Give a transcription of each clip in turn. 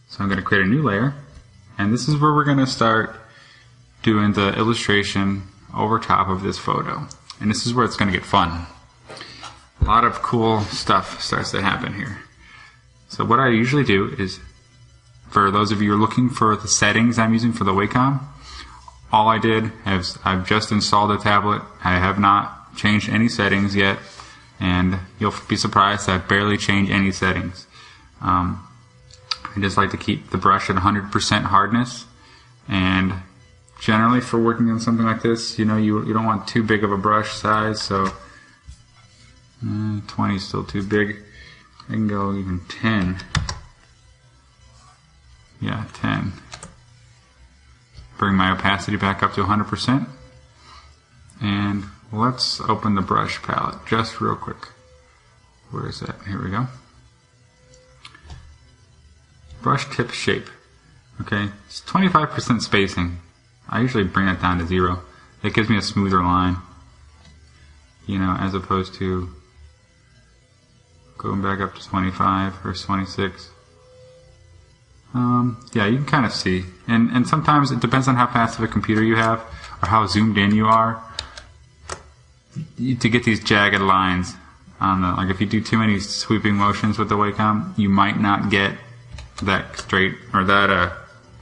So I'm going to create a new layer, and this is where we're going to start doing the illustration over top of this photo. And this is where it's going to get fun. A lot of cool stuff starts to happen here. So what I usually do is, for those of you who are looking for the settings I'm using for the Wacom, all I did is I've just installed the tablet. I have not changed any settings yet, and you'll be surprised I've barely changed any settings. I just like to keep the brush at 100% hardness, and generally for working on something like this, you don't want too big of a brush size, so 20 is still too big. I can go even 10. Yeah, 10. Bring my opacity back up to 100%. And let's open the brush palette just real quick. Where is that? Here we go. Brush tip shape. Okay, it's 25% spacing. I usually bring that down to 0. It gives me a smoother line, as opposed to going back up to 25 or 26. Yeah, you can kind of see, and sometimes it depends on how fast of a computer you have or how zoomed in you are to get these jagged lines on the, like if you do too many sweeping motions with the Wacom, you might not get that straight or that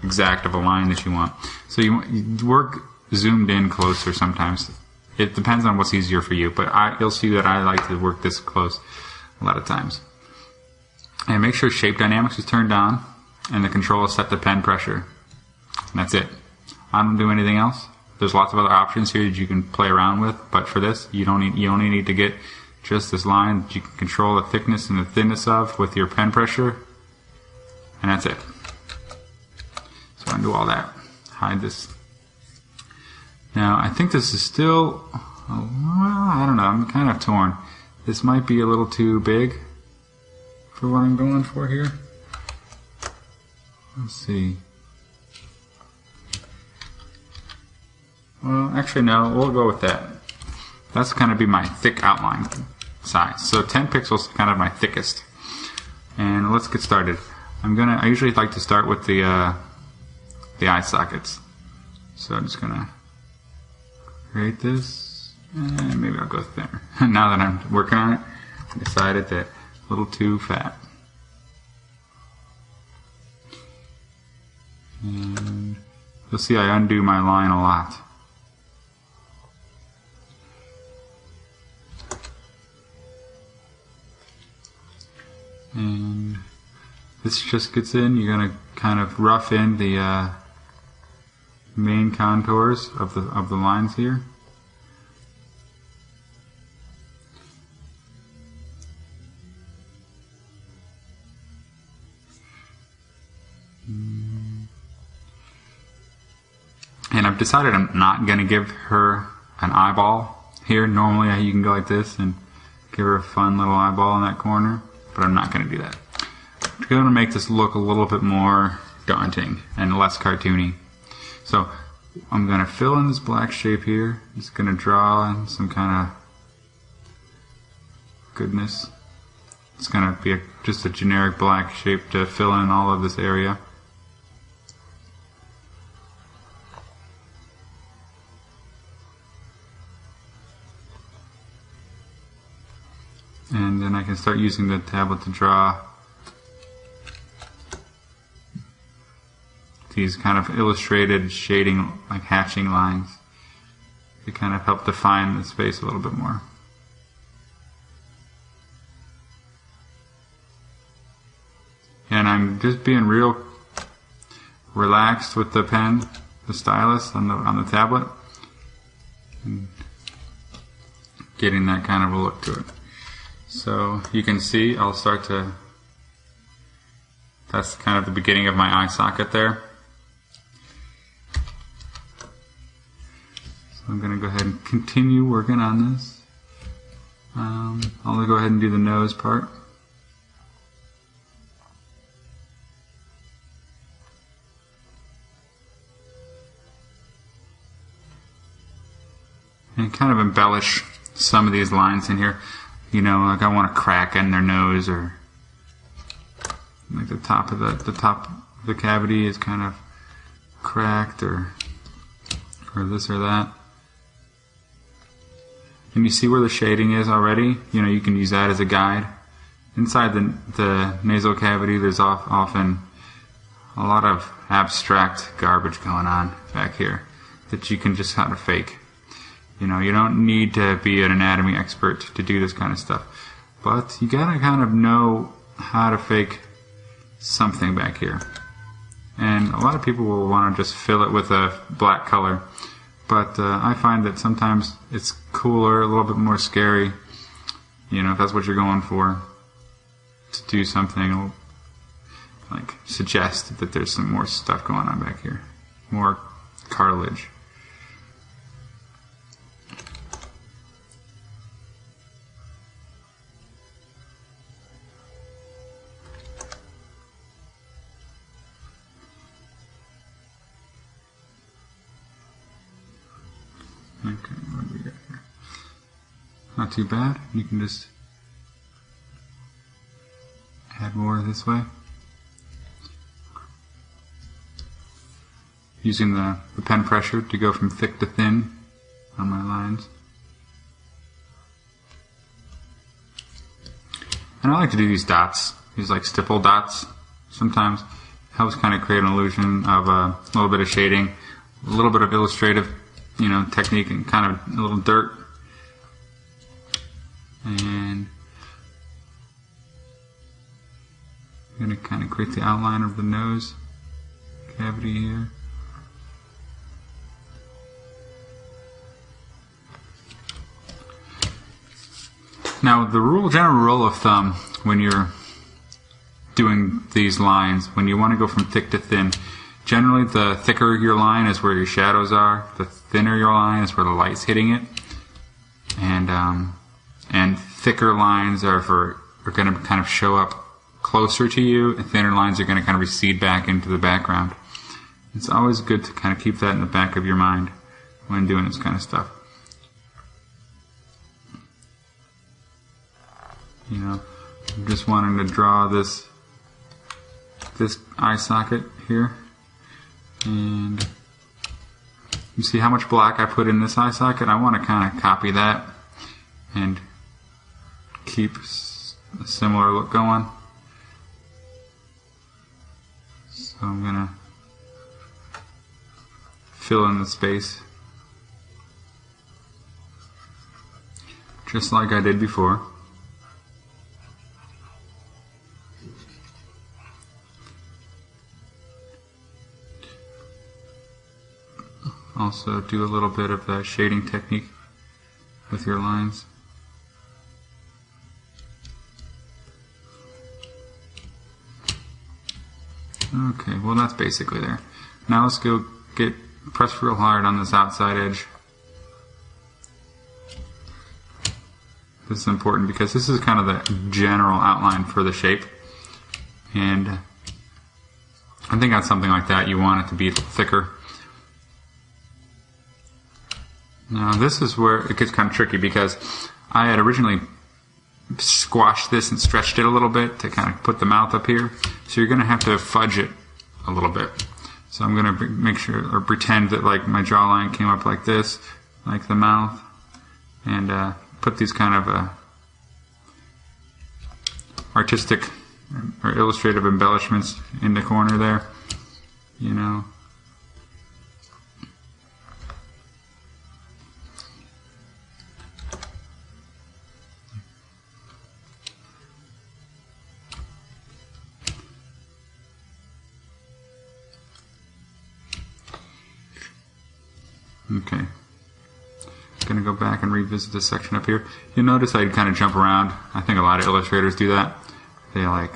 exact of a line that you want. So you work zoomed in closer sometimes. It depends on what's easier for you, but you'll see that I like to work this close a lot of times. And make sure shape dynamics is turned on and the control is set to pen pressure. And that's it. I don't do anything else. There's lots of other options here that you can play around with, but for this, you only need to get just this line that you can control the thickness and the thinness of with your pen pressure, and that's it. So undo all that. Hide this. Now, I think this is still, I don't know, I'm kind of torn. This might be a little too big for what I'm going for here. Let's see. Well, actually no, we'll go with that. That's going to be my thick outline size. So 10 pixels is kind of my thickest. And let's get started. I usually like to start with the eye sockets. So I'm just going to create this, and maybe I'll go thinner. Now that I'm working on it, I decided that a little too fat. And you'll see I undo my line a lot. And this just gets in. You're going to kind of rough in the main contours of the lines here. And I've decided I'm not going to give her an eyeball here. Normally you can go like this and give her a fun little eyeball in that corner, but I'm not going to do that. I'm going to make this look a little bit more daunting and less cartoony. So I'm going to fill in this black shape here. Just going to draw in some kind of goodness. It's going to be just a generic black shape to fill in all of this area. And then I can start using the tablet to draw these kind of illustrated shading, like hatching lines, to kind of help define the space a little bit more. And I'm just being real relaxed with the pen, the stylus on the tablet, and getting that kind of a look to it. So you can see I'll start to, that's kind of the beginning of my eye socket there. So I'm going to go ahead and continue working on this. I'll go ahead and do the nose part. And kind of embellish some of these lines in here. Like I want a crack in their nose, or like the top the cavity is kind of cracked or this or that. And you see where the shading is already? You know, you can use that as a guide. Inside the nasal cavity, there's often a lot of abstract garbage going on back here that you can just kind of fake. You know, you don't need to be an anatomy expert to do this kind of stuff. But you gotta kind of know how to fake something back here. And a lot of people will want to just fill it with a black color. But I find that sometimes it's cooler, a little bit more scary, you know, if that's what you're going for, to do something like suggest that there's some more stuff going on back here, more cartilage. Okay, what do we got here? Not too bad. You can just add more this way. Using the pen pressure to go from thick to thin on my lines. And I like to do these dots, these like stipple dots. Sometimes helps kind of create an illusion of a little bit of shading, a little bit of illustrative, you know, technique, and kind of a little dirt. And I'm going to kind of create the outline of the nose cavity here. Now, the general rule of thumb when you're doing these lines, when you want to go from thick to thin, generally the thicker your line is where your shadows are, the thinner your line is where the light's hitting it, and thicker lines are going to kind of show up closer to you, and thinner lines are going to kind of recede back into the background. It's always good to kind of keep that in the back of your mind when doing this kind of stuff. You know, I'm just wanting to draw this eye socket here, and you see how much black I put in this eye socket? I want to kind of copy that and keep a similar look going. So I'm going to fill in the space just like I did before. Also do a little bit of that shading technique with your lines. Okay, well that's basically there. Now let's go press real hard on this outside edge. This is important because this is kind of the general outline for the shape. And I think on something like that you want it to be thicker. Now this is where it gets kind of tricky because I had originally squashed this and stretched it a little bit to kind of put the mouth up here. So you're going to have to fudge it a little bit. So I'm going to make sure, or pretend that like my jawline came up like this, like the mouth, and put these kind of artistic or illustrative embellishments in the corner there, you know. Okay, going to go back and revisit this section up here. You'll notice I kind of jump around. I think a lot of illustrators do that. They like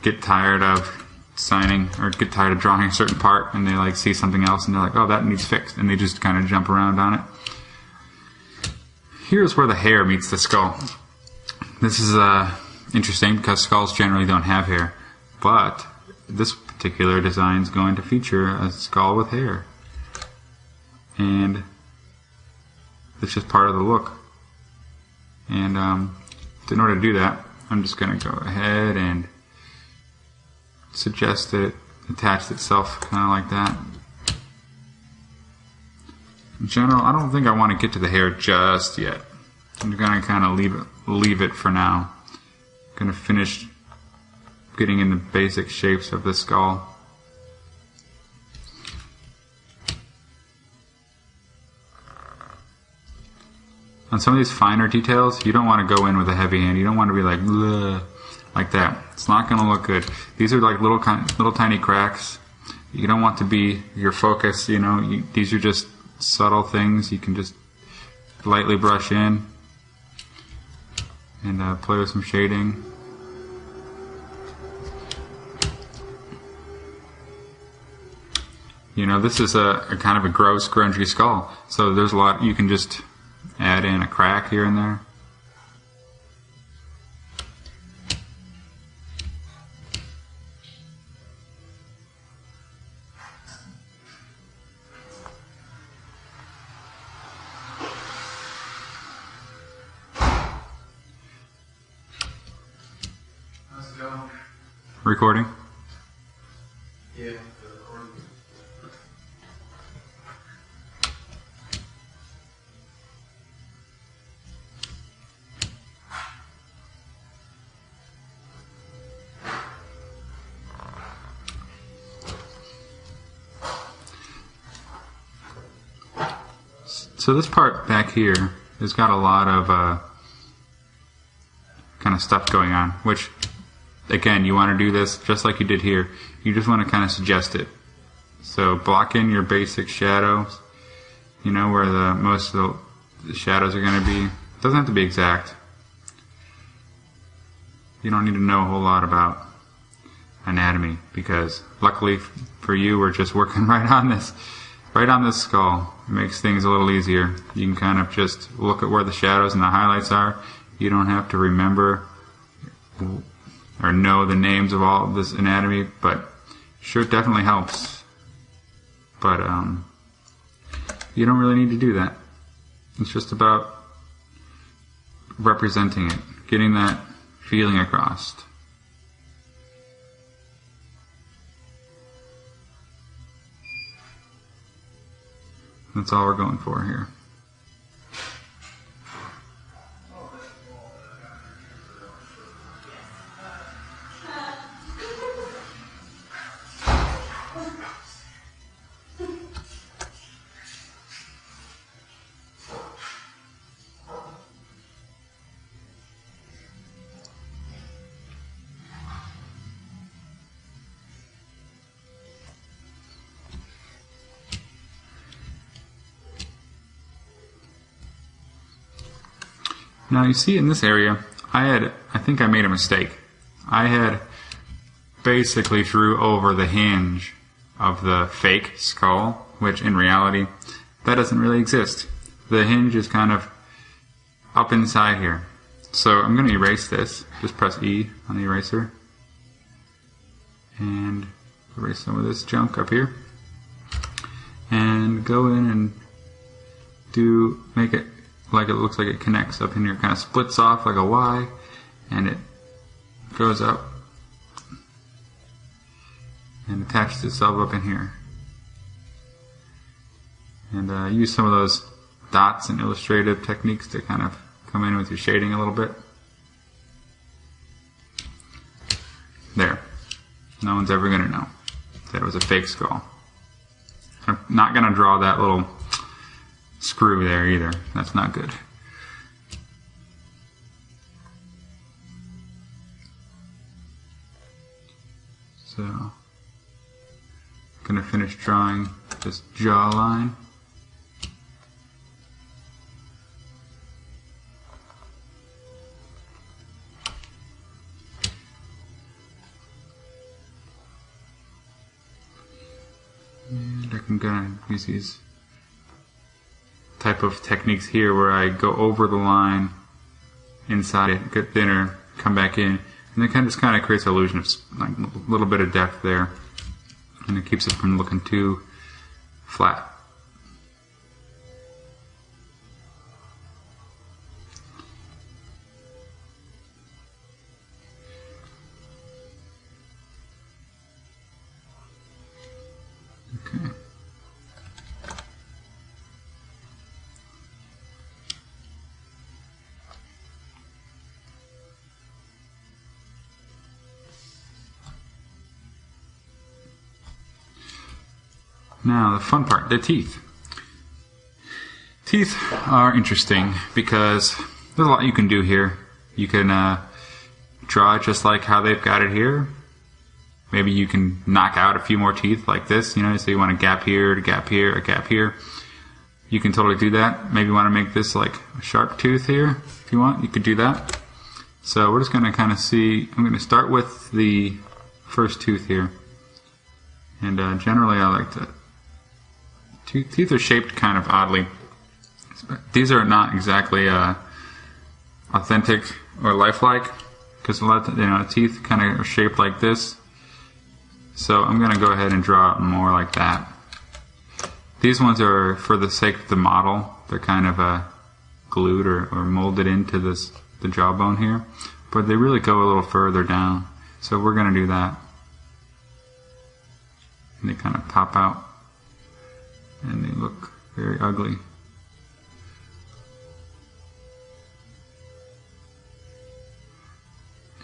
get tired of signing or get tired of drawing a certain part, and they like see something else and they're like, oh, that needs fixed, and they just kind of jump around on it. Here's where the hair meets the skull. This is interesting because skulls generally don't have hair, but this particular design is going to feature a skull with hair. And it's just part of the look. And in order to do that, I'm just going to go ahead and suggest that it attached itself kind of like that. In general, I don't think I want to get to the hair just yet. I'm going to kind of leave it for now. I'm going to finish getting in the basic shapes of the skull. On some of these finer details, you don't want to go in with a heavy hand. You don't want to be like that. It's not going to look good. These are like little tiny cracks. You don't want to be your focus. You know, these are just subtle things. You can just lightly brush in and play with some shading. You know, this is a kind of a gross, grungy skull. So there's a lot you can just add in a crack here and there. How's it going? Recording? Yeah, the recording. So this part back here has got a lot of kind of stuff going on, which, again, you want to do this just like you did here. You just want to kind of suggest it. So block in your basic shadows, you know, where most of the shadows are going to be. It doesn't have to be exact. You don't need to know a whole lot about anatomy, because luckily for you, we're just working right on this skull. It makes things a little easier. You can kind of just look at where the shadows and the highlights are. You don't have to remember or know the names of all of this anatomy, but sure, it definitely helps. But you don't really need to do that. It's just about representing it, getting that feeling across. That's all we're going for here. Now you see in this area, I think I made a mistake. I had basically drew over the hinge of the fake skull, which in reality, that doesn't really exist. The hinge is kind of up inside here. So I'm going to erase this. Just press E on the eraser. And erase some of this junk up here. And go in and make it like it looks like it connects up in here, kind of splits off like a Y, and it goes up and attaches itself up in here. And use some of those dots and illustrative techniques to kind of come in with your shading a little bit. There. No one's ever going to know that it was a fake skull. I'm not going to draw that little screw there either. That's not good. So, I'm going to finish drawing this jawline. And I can kind of use these type of techniques here where I go over the line inside it, get thinner, come back in, and it kind of creates an illusion of like a little bit of depth there, and it keeps it from looking too flat. Now the fun part, the teeth. Teeth are interesting because there's a lot you can do here. You can draw it just like how they've got it here. Maybe you can knock out a few more teeth like this, you know, so you want a gap here, a gap here, a gap here. You can totally do that. Maybe you want to make this like a sharp tooth here, if you want, you could do that. So we're just going to kind of see, I'm going to start with the first tooth here. And generally I like to, teeth are shaped kind of oddly. These are not exactly authentic or lifelike, because a lot of, you know, teeth kind of are shaped like this. So I'm going to go ahead and draw more like that. These ones are for the sake of the model. They're kind of glued or molded into the jawbone here, but they really go a little further down. So we're going to do that. And they kind of pop out, and they look very ugly.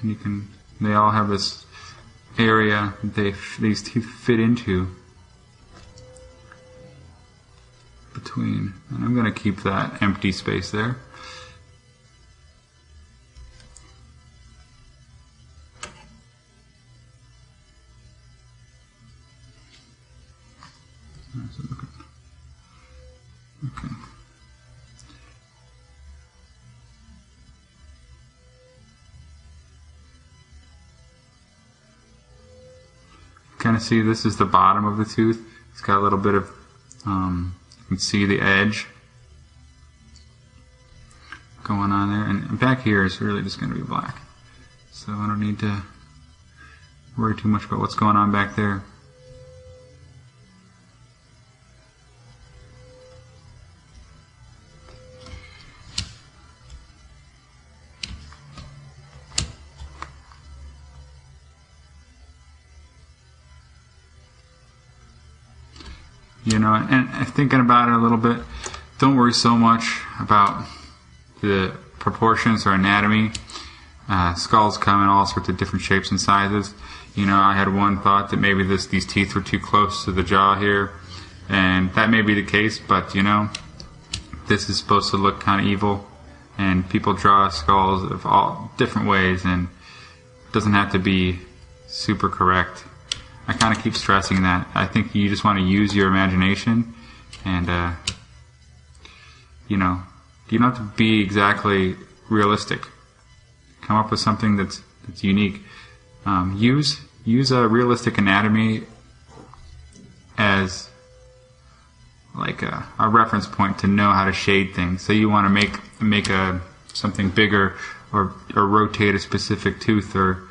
And they all have this area that these teeth fit into between, and I'm going to keep that empty space there. Okay. Kind of see this is the bottom of the tooth. It's got a little bit of, you can see the edge going on there, and back here is really just going to be black. So I don't need to worry too much about what's going on back there. You know, and thinking about it a little bit, don't worry so much about the proportions or anatomy. Skulls come in all sorts of different shapes and sizes. You know, I had one thought that maybe these teeth were too close to the jaw here, and that may be the case, but you know, this is supposed to look kind of evil, and people draw skulls of all different ways, and it doesn't have to be super correct. I kind of keep stressing that. I think you just want to use your imagination, and you know, you don't have to be exactly realistic. Come up with something that's unique. Use a realistic anatomy as like a reference point to know how to shade things. So you want to make something bigger, or rotate a specific tooth, or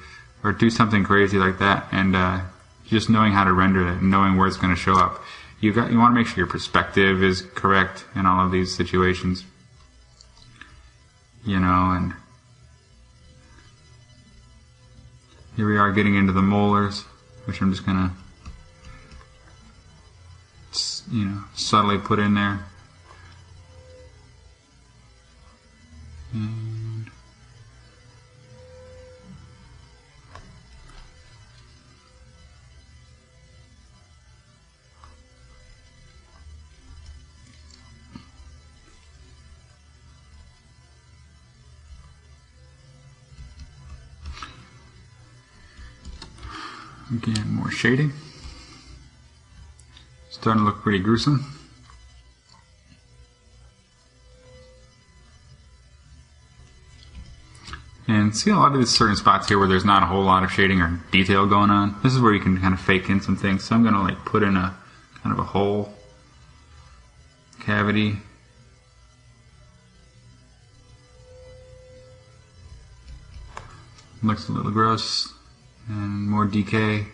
do something crazy like that, and just knowing how to render it and knowing where it's going to show up. You want to make sure your perspective is correct in all of these situations. You know, and here we are getting into the molars, which I'm just going to, you know, subtly put in there. And again, more shading. Starting to look pretty gruesome. And see a lot of these certain spots here where there's not a whole lot of shading or detail going on. This is where you can kind of fake in some things. So I'm going to like put in a kind of a hole, cavity. Looks a little gross. And more decay.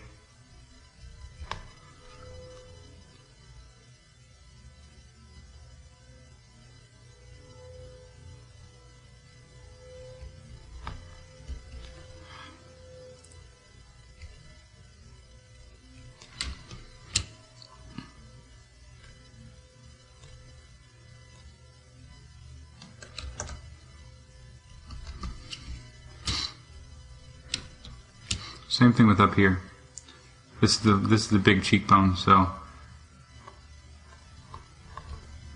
Same thing with up here. This is the big cheekbone, so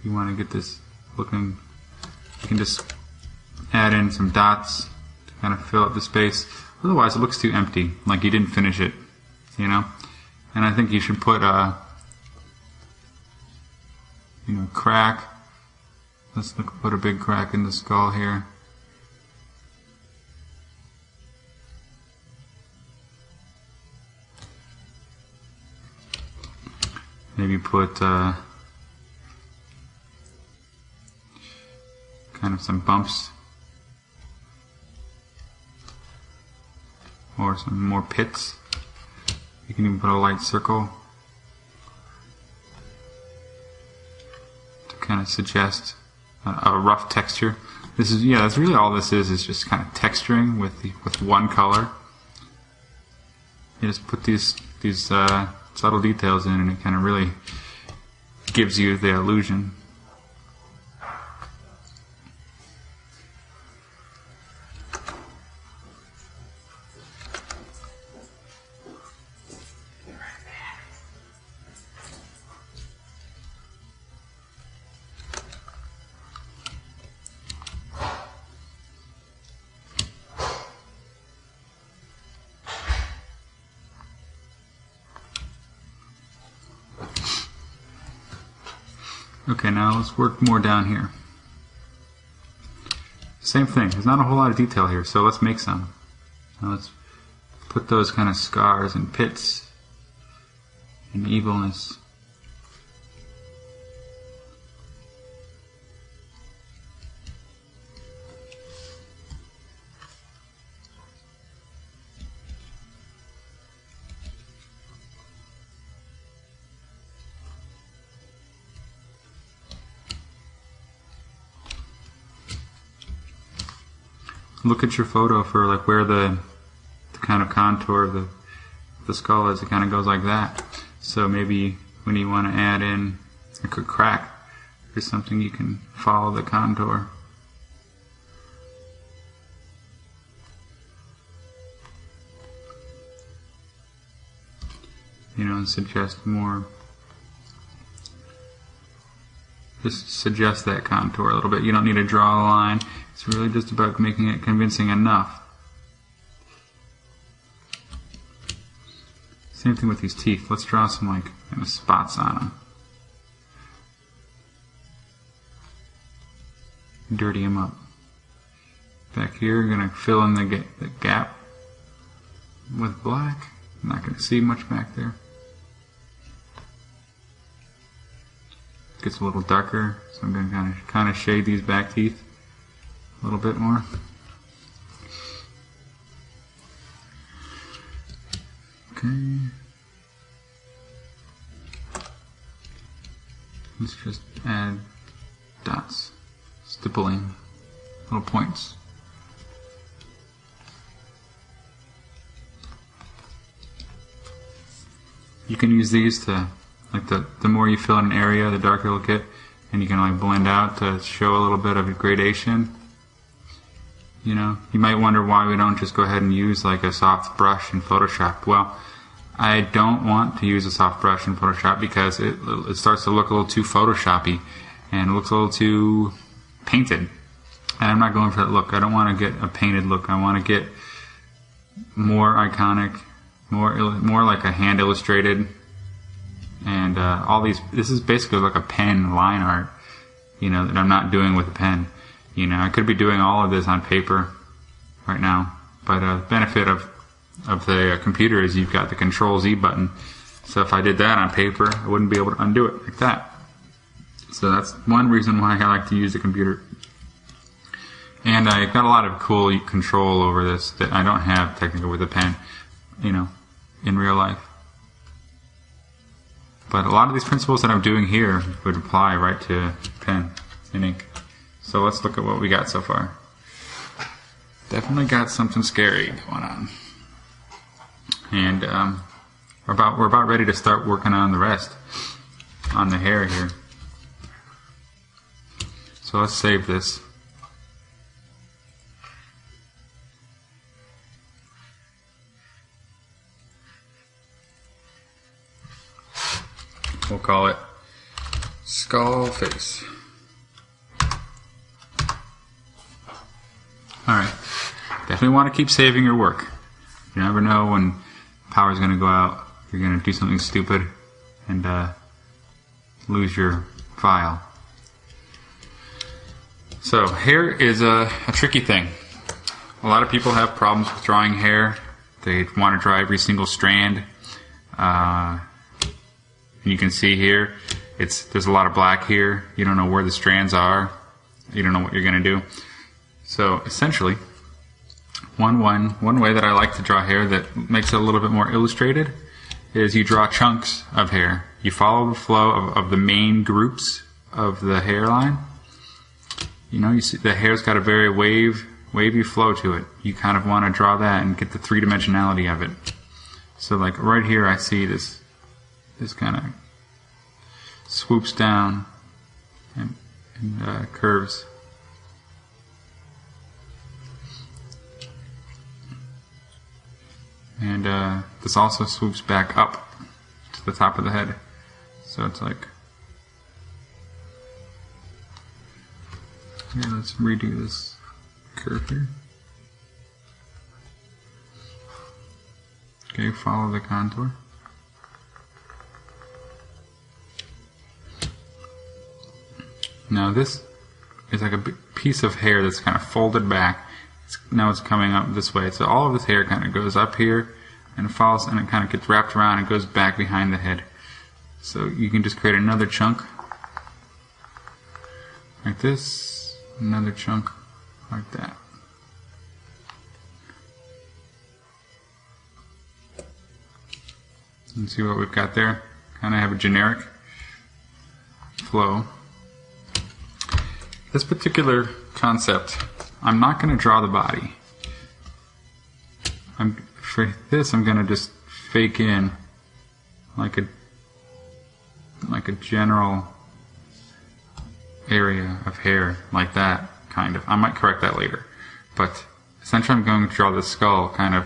you want to get this looking, you can just add in some dots to kind of fill up the space. Otherwise it looks too empty, like you didn't finish it, you know. And I think you should put a, you know, crack. Let's put a big crack in the skull here. Maybe put kind of some bumps or some more pits. You can even put a light circle to kind of suggest a rough texture. This is, yeah, that's really all this is just kind of texturing with one color. You just put these subtle details in, and it kind of really gives you the illusion. Okay, now let's work more down here. Same thing, there's not a whole lot of detail here, so let's make some. Now let's put those kind of scars and pits and evilness. Look at your photo for like where the kind of contour of the skull is. It kind of goes like that. So maybe when you want to add in a crack or something, you can follow the contour. You know, and suggest more. Just suggest that contour a little bit. You don't need to draw a line. It's really just about making it convincing enough. Same thing with these teeth. Let's draw some like kind of spots on them. Dirty them up. Back here, you're going to fill in the gap with black. I'm not going to see much back there. Gets a little darker, so I'm going to kind of shade these back teeth a little bit more. Okay. Let's just add dots, stippling, little points. You can use these to, like the more you fill in an area, the darker it'll get, and you can like blend out to show a little bit of a gradation. You know, you might wonder why we don't just go ahead and use like a soft brush in Photoshop. Well, I don't want to use a soft brush in Photoshop because it starts to look a little too Photoshoppy and it looks a little too painted. And I'm not going for that look. I don't want to get a painted look. I want to get more iconic, more like a hand illustrated. And all these, this is basically like a pen line art, you know, that I'm not doing with a pen. You know, I could be doing all of this on paper right now, but the benefit of the computer is you've got the Control-Z button. So if I did that on paper, I wouldn't be able to undo it like that. So that's one reason why I like to use the computer. And I've got a lot of cool control over this that I don't have technically with a pen, you know, in real life. But a lot of these principles that I'm doing here would apply right to pen and ink. So let's look at what we got so far. Definitely got something scary going on. And we're about ready to start working on the rest, on the hair here. So let's save this. We'll call it skull face. Alright, definitely want to keep saving your work. You never know when power's going to go out, you're going to do something stupid and lose your file. So hair is a tricky thing. A lot of people have problems with drawing hair. They want to draw every single strand. You can see here, there's a lot of black here. You don't know where the strands are. You don't know what you're going to do. So essentially, one way that I like to draw hair that makes it a little bit more illustrated is you draw chunks of hair. You follow the flow of the main groups of the hairline. You know, you see the hair's got a very wavy flow to it. You kind of want to draw that and get the three-dimensionality of it. So like right here I see this kind of swoops down and curves. And this also swoops back up to the top of the head. So it's like, here, let's redo this curve here. Okay, follow the contour. Now this is like a big piece of hair that's kind of folded back. Now it's coming up this way. So all of this hair kind of goes up here and it follows, and it kind of gets wrapped around and goes back behind the head. So you can just create another chunk like this, another chunk like that. And see what we've got there. Kind of have a generic flow. This particular concept, I'm not going to draw the body. For this, I'm going to just fake in like a general area of hair, like that, kind of. I might correct that later. But essentially I'm going to draw the skull kind of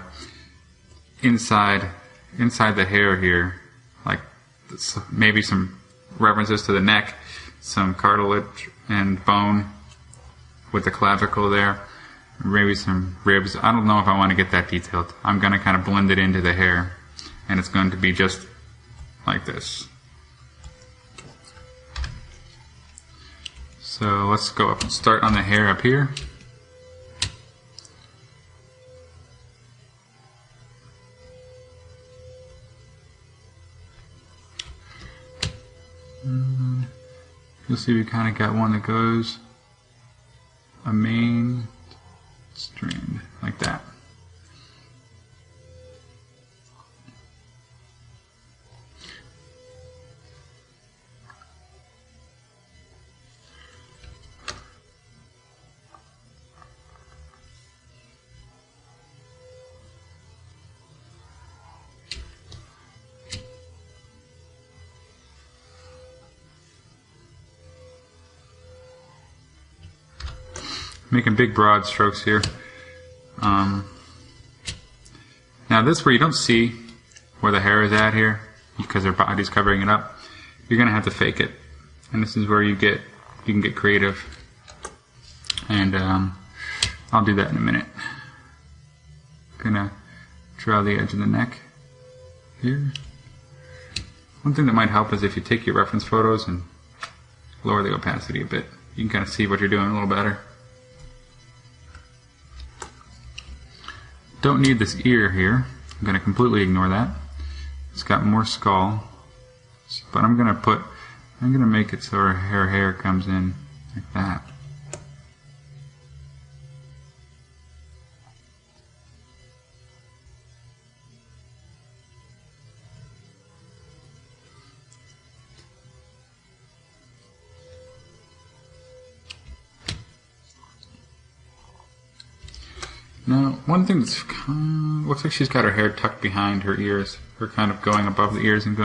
inside the hair here, like maybe some references to the neck, some cartilage and bone with the clavicle there, maybe some ribs. I don't know if I want to get that detailed. I'm going to kind of blend it into the hair, and it's going to be just like this. So let's go up and start on the hair up here. You'll see we kind of got one that goes a main strand like that. Making big broad strokes here. Now this, where you don't see where the hair is at here because their body's covering it up, you're gonna have to fake it, and this is where you can get creative, and I'll do that in a minute. Gonna draw the edge of the neck here. One thing that might help is if you take your reference photos and lower the opacity a bit. You can kind of see what you're doing a little better. Don't need this ear here. I'm going to completely ignore that. It's got more skull, but I'm going to make it so her hair comes in like that. Now, one thing that's looks like she's got her hair tucked behind her ears, or kind of going above the ears and going